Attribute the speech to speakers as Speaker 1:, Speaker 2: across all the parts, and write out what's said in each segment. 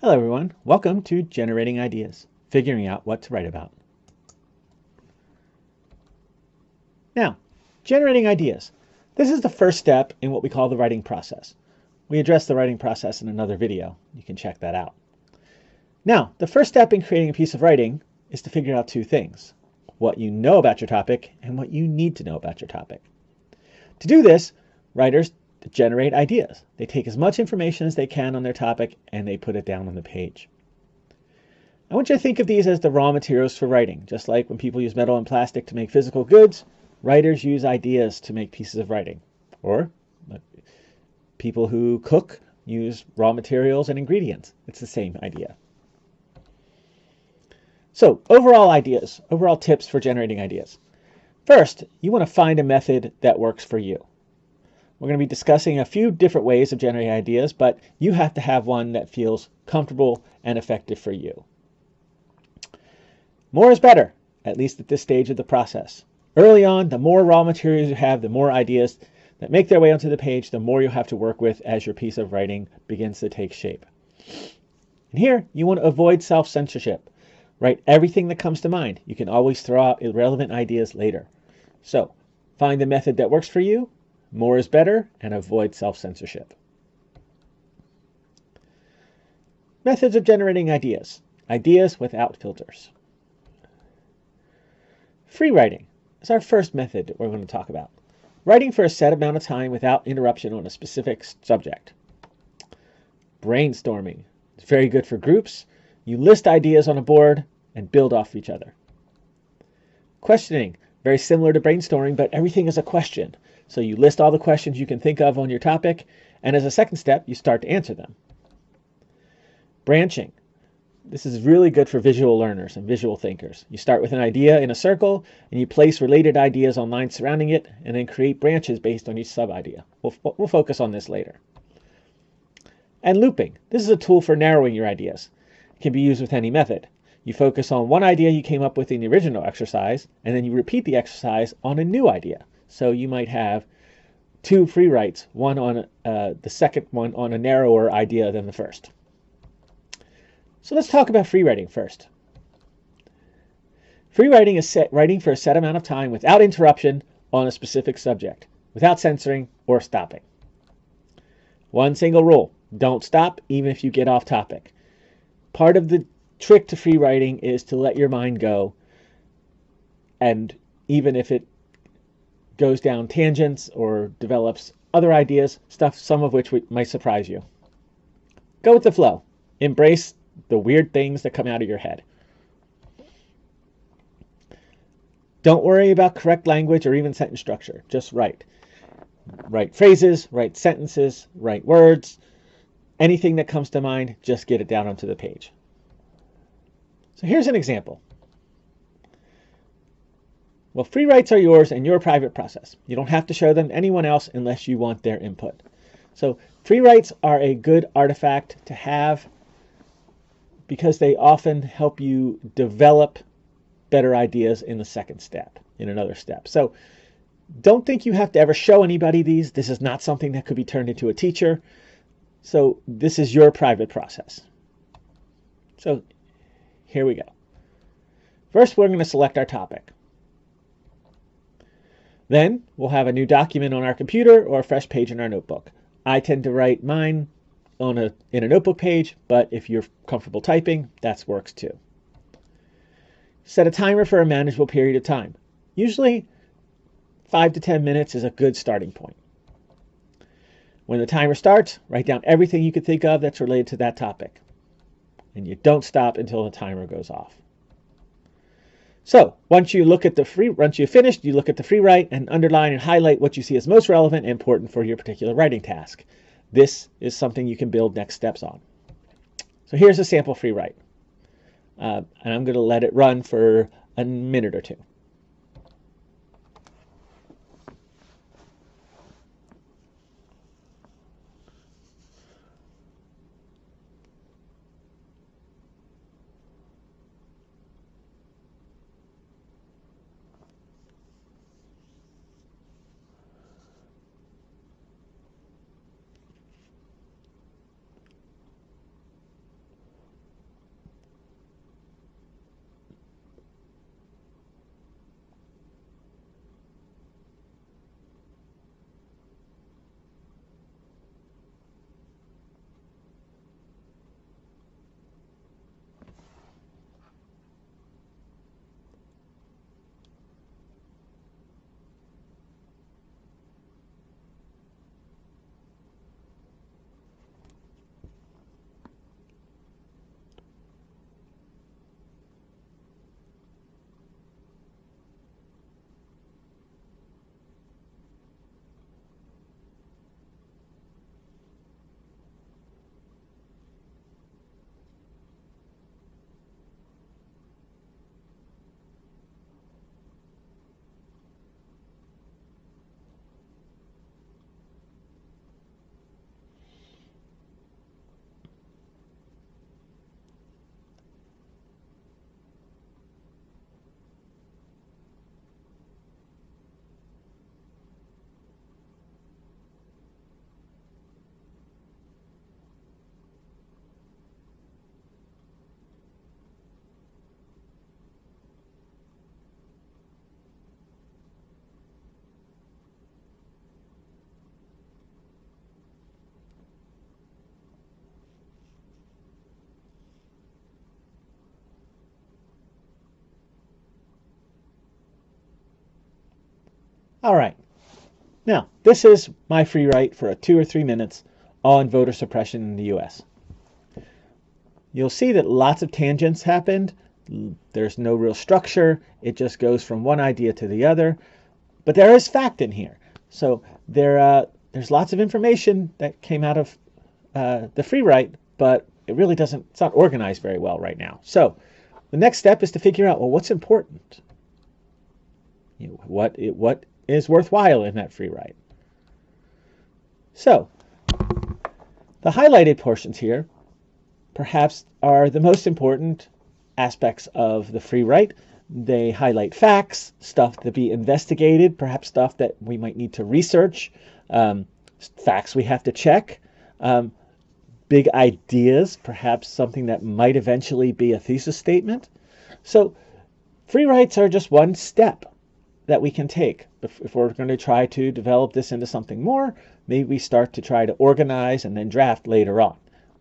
Speaker 1: Hello everyone, welcome to Generating Ideas, figuring out what to write about. Now, generating ideas. This is the first step in what we call the writing process. We addressed the writing process in another video. You can check that out. Now, the first step in creating a piece of writing is to figure out two things: what you know about your topic and what you need to know about your topic. To do this, writers generate ideas. They take as much information as they can on their topic and they put it down on the page. I want you to think of these as the raw materials for writing. Just like when people use metal and plastic to make physical goods, writers use ideas to make pieces of writing. Or people who cook use raw materials and ingredients. It's the same idea. So, overall tips for generating ideas. First, you want to find a method that works for you. We're going to be discussing a few different ways of generating ideas, but you have to have one that feels comfortable and effective for you. More is better, at least at this stage of the process. Early on, the more raw materials you have, the more ideas that make their way onto the page, the more you'll have to work with as your piece of writing begins to take shape. And here, you want to avoid self-censorship. Write everything that comes to mind. You can always throw out irrelevant ideas later. So, find the method that works for you. More is better, and avoid self-censorship. Methods of generating ideas. Ideas without filters. Free writing is our first method that we're going to talk about. Writing for a set amount of time without interruption on a specific subject. Brainstorming. It's very good for groups. You list ideas on a board and build off each other. Questioning. Very similar to brainstorming, but everything is a question. So you list all the questions you can think of on your topic, and as a second step, you start to answer them. Branching. This is really good for visual learners and visual thinkers. You start with an idea in a circle, and you place related ideas on lines surrounding it, and then create branches based on each sub-idea. We'll focus on this later. And looping. This is a tool for narrowing your ideas. It can be used with any method. You focus on one idea you came up with in the original exercise, and then you repeat the exercise on a new idea. So you might have two free writes, one on the second one on a narrower idea than the first. So let's talk about free writing first. Free writing is writing for a set amount of time without interruption on a specific subject, without censoring or stopping. One single rule: don't stop even if you get off topic. Part of the trick to free writing is to let your mind go, and even if it goes down tangents or develops other ideas, some of which might surprise you. Go with the flow. Embrace the weird things that come out of your head. Don't worry about correct language or even sentence structure. Just write. Write phrases, write sentences, write words. Anything that comes to mind, just get it down onto the page. So here's an example. Well, free writes are yours and your private process. You don't have to show them to anyone else unless you want their input. So free writes are a good artifact to have because they often help you develop better ideas in the second step, in another step. So don't think you have to ever show anybody these. This is not something that could be turned into a teacher. So this is your private process. So here we go. First, we're going to select our topic. Then we'll have a new document on our computer or a fresh page in our notebook. I tend to write mine in a notebook page, but if you're comfortable typing, that works too. Set a timer for a manageable period of time. Usually 5 to 10 minutes is a good starting point. When the timer starts, write down everything you could think of that's related to that topic. And you don't stop until the timer goes off. So once you've finished, you look at the free write and underline and highlight what you see as most relevant and important for your particular writing task. This is something you can build next steps on. So here's a sample free write. And I'm going to let it run for a minute or two. All right. Now, this is my free write for 2 or 3 minutes on voter suppression in the U.S. You'll see that lots of tangents happened. There's no real structure. It just goes from one idea to the other. But there is fact in here. So there's lots of information that came out of the free write, but it really doesn't, it's not organized very well right now. So the next step is to figure out, well, what's important? What is worthwhile in that free write? So the highlighted portions here perhaps are the most important aspects of the free write. They highlight facts, stuff to be investigated, perhaps stuff that we might need to research, facts we have to check, big ideas, perhaps something that might eventually be a thesis statement. So free writes are just one step that we can take. If we're going to try to develop this into something more, maybe we start to try to organize and then draft later on.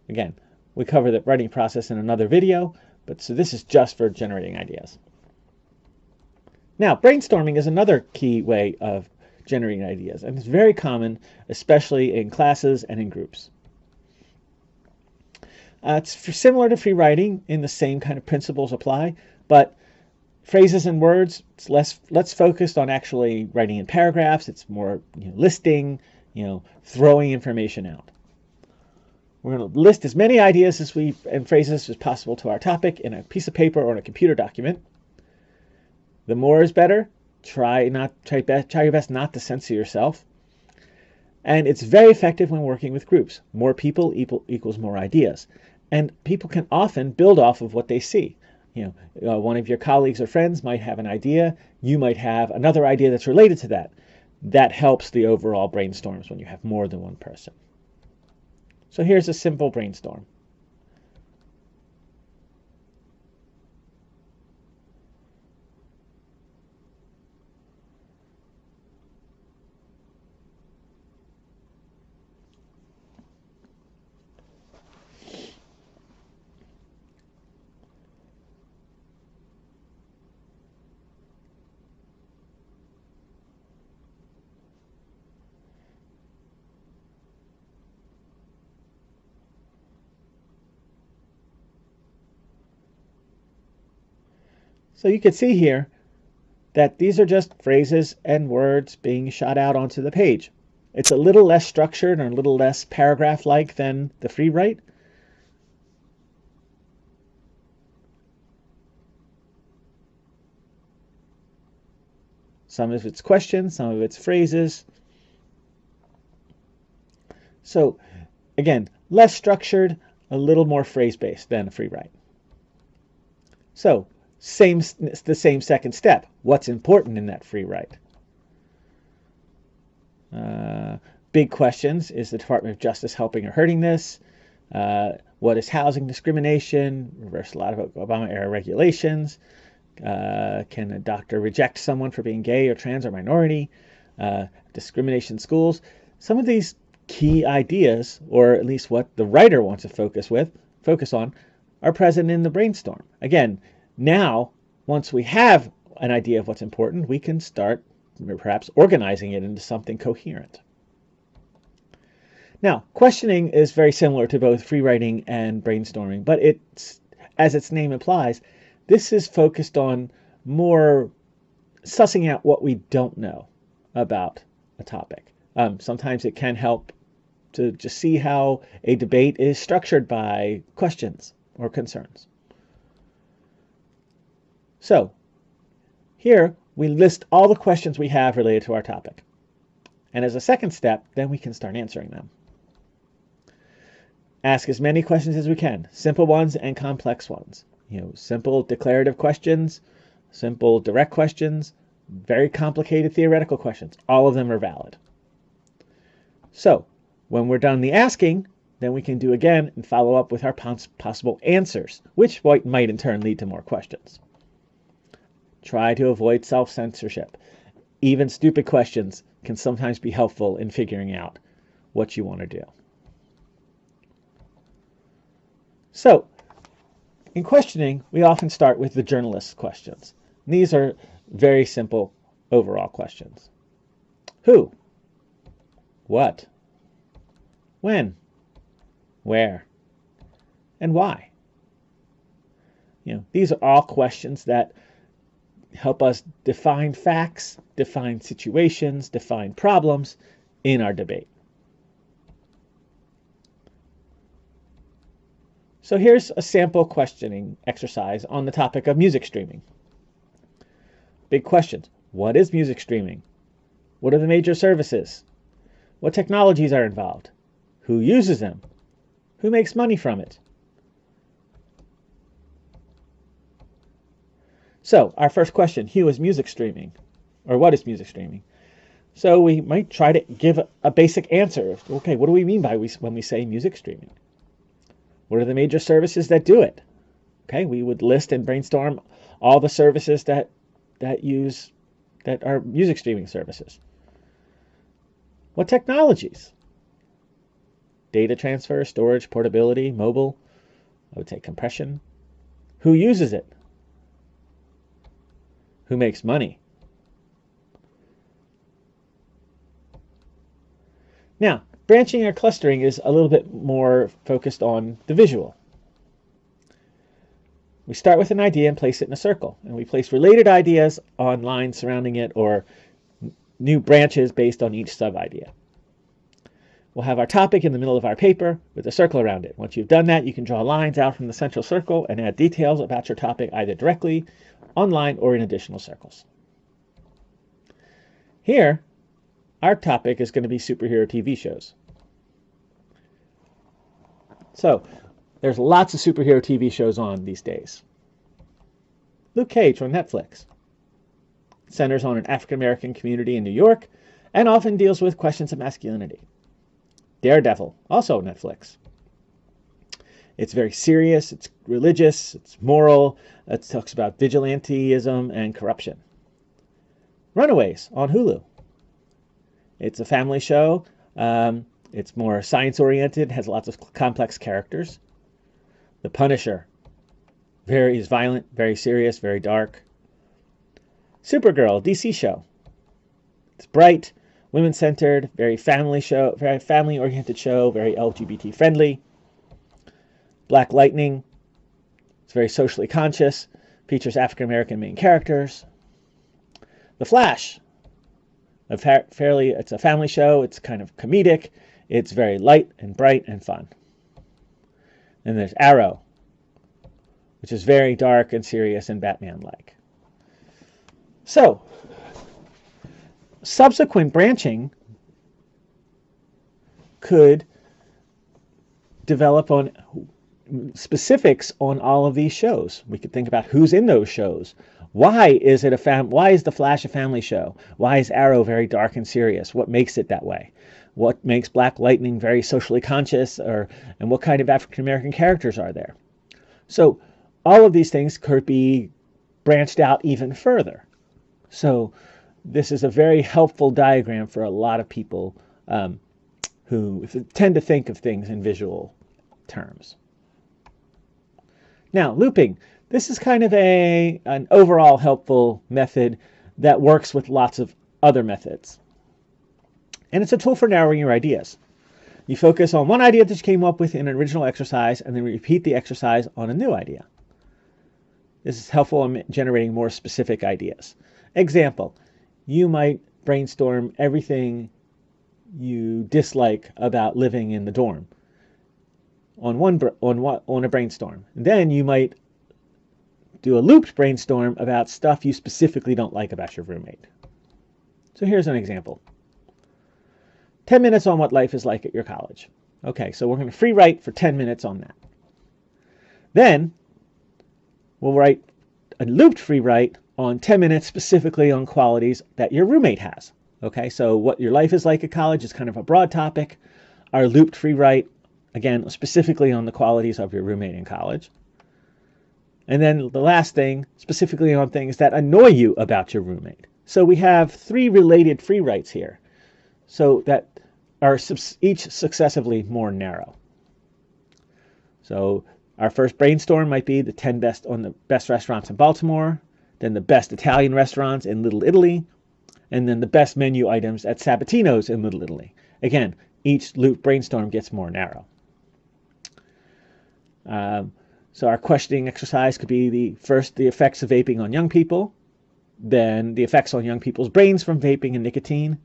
Speaker 1: Again, we cover the writing process in another video, but so this is just for generating ideas. Now, brainstorming is another key way of generating ideas, and it's very common, especially in classes and in groups. It's similar to free writing in the same kind of principles apply, but phrases and words, it's less focused on actually writing in paragraphs. It's more listing, throwing information out. We're going to list as many ideas and phrases as possible to our topic in a piece of paper or in a computer document. The more is better. Try your best not to censor yourself. And it's very effective when working with groups. More people equals more ideas. And people can often build off of what they see. One of your colleagues or friends might have an idea. You might have another idea that's related to that. That helps the overall brainstorms when you have more than one person. So here's a simple brainstorm. So you can see here that these are just phrases and words being shot out onto the page. It's a little less structured and a little less paragraph-like than the free write. Some of it's questions, some of it's phrases. So again, less structured, a little more phrase-based than a free write. So the same second step. What's important in that free write? Big questions. Is the Department of Justice helping or hurting this? What is housing discrimination? Reverse a lot of Obama-era regulations. Can a doctor reject someone for being gay or trans or minority? Discrimination in schools. Some of these key ideas, or at least what the writer wants to focus on, are present in the brainstorm. Again, now, once we have an idea of what's important, we can start perhaps organizing it into something coherent. Now, questioning is very similar to both free writing and brainstorming, but it's, as its name implies, this is focused on more sussing out what we don't know about a topic. Sometimes it can help to just see how a debate is structured by questions or concerns. So here we list all the questions we have related to our topic. And as a second step, then we can start answering them. Ask as many questions as we can, simple ones and complex ones. Simple declarative questions, simple direct questions, very complicated theoretical questions. All of them are valid. So when we're done the asking, then we can do again and follow up with our possible answers, which might in turn lead to more questions. Try to avoid self-censorship. Even stupid questions can sometimes be helpful in figuring out what you want to do. So, in questioning, we often start with the journalist's questions. These are very simple overall questions. Who? What? When? Where? And why? These are all questions that help us define facts, define situations, define problems in our debate. So here's a sample questioning exercise on the topic of music streaming. Big questions. What is music streaming? What are the major services? What technologies are involved? Who uses them? Who makes money from it? So our first question, who is music streaming? Or what is music streaming? So we might try to give a basic answer. Okay, what do we mean by when we say music streaming? What are the major services that do it? Okay, we would list and brainstorm all the services that are music streaming services. What technologies? Data transfer, storage, portability, mobile. I would say compression. Who uses it? Who makes money? Now, branching or clustering is a little bit more focused on the visual. We start with an idea and place it in a circle, and we place related ideas on lines surrounding it or new branches based on each sub-idea. We'll have our topic in the middle of our paper with a circle around it. Once you've done that, you can draw lines out from the central circle and add details about your topic either directly, online, or in additional circles. Here, our topic is going to be superhero TV shows. So, there's lots of superhero TV shows on these days. Luke Cage on Netflix centers on an African-American community in New York and often deals with questions of masculinity. Daredevil, also Netflix. It's very serious, it's religious, it's moral, it talks about vigilantism and corruption. Runaways on Hulu. It's a family show. It's more science-oriented, has lots of complex characters. The Punisher. Is violent, very serious, very dark. Supergirl, DC show. It's bright, women-centered, very family-oriented show, very LGBT-friendly. Black Lightning. It's very socially conscious, features African-American main characters. The Flash. It's a family show. It's kind of comedic. It's very light and bright and fun. And there's Arrow, which is very dark and serious and Batman-like. So, subsequent branching could develop on specifics on all of these shows. We could think about who's in those shows. Why is The Flash a family show? Why is Arrow very dark and serious? What makes it that way? What makes Black Lightning very socially conscious? And what kind of African American characters are there? So all of these things could be branched out even further. So this is a very helpful diagram for a lot of people who tend to think of things in visual terms. Now, looping. This is kind of an overall helpful method that works with lots of other methods. And it's a tool for narrowing your ideas. You focus on one idea that you came up with in an original exercise and then repeat the exercise on a new idea. This is helpful in generating more specific ideas. Example, you might brainstorm everything you dislike about living in the dorm on a brainstorm. And then you might do a looped brainstorm about stuff you specifically don't like about your roommate. So here's an example. 10 minutes on what life is like at your college. Okay, so we're going to free write for 10 minutes on that. Then we'll write a looped free write on 10 minutes specifically on qualities that your roommate has. Okay, so what your life is like at college is kind of a broad topic. Our looped free write, again, specifically on the qualities of your roommate in college. And then the last thing, specifically on things that annoy you about your roommate. So we have 3 related free writes here, so that are each successively more narrow. So our first brainstorm might be the 10 best restaurants in Baltimore, then the best Italian restaurants in Little Italy, and then the best menu items at Sabatino's in Little Italy. Again, each loop brainstorm gets more narrow. So our questioning exercise could be the effects of vaping on young people, then the effects on young people's brains from vaping and nicotine,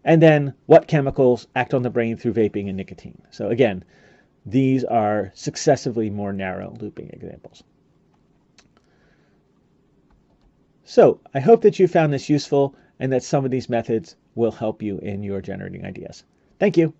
Speaker 1: and then what chemicals act on the brain through vaping and nicotine. So again, these are successively more narrow looping examples. So I hope that you found this useful and that some of these methods will help you in your generating ideas. Thank you.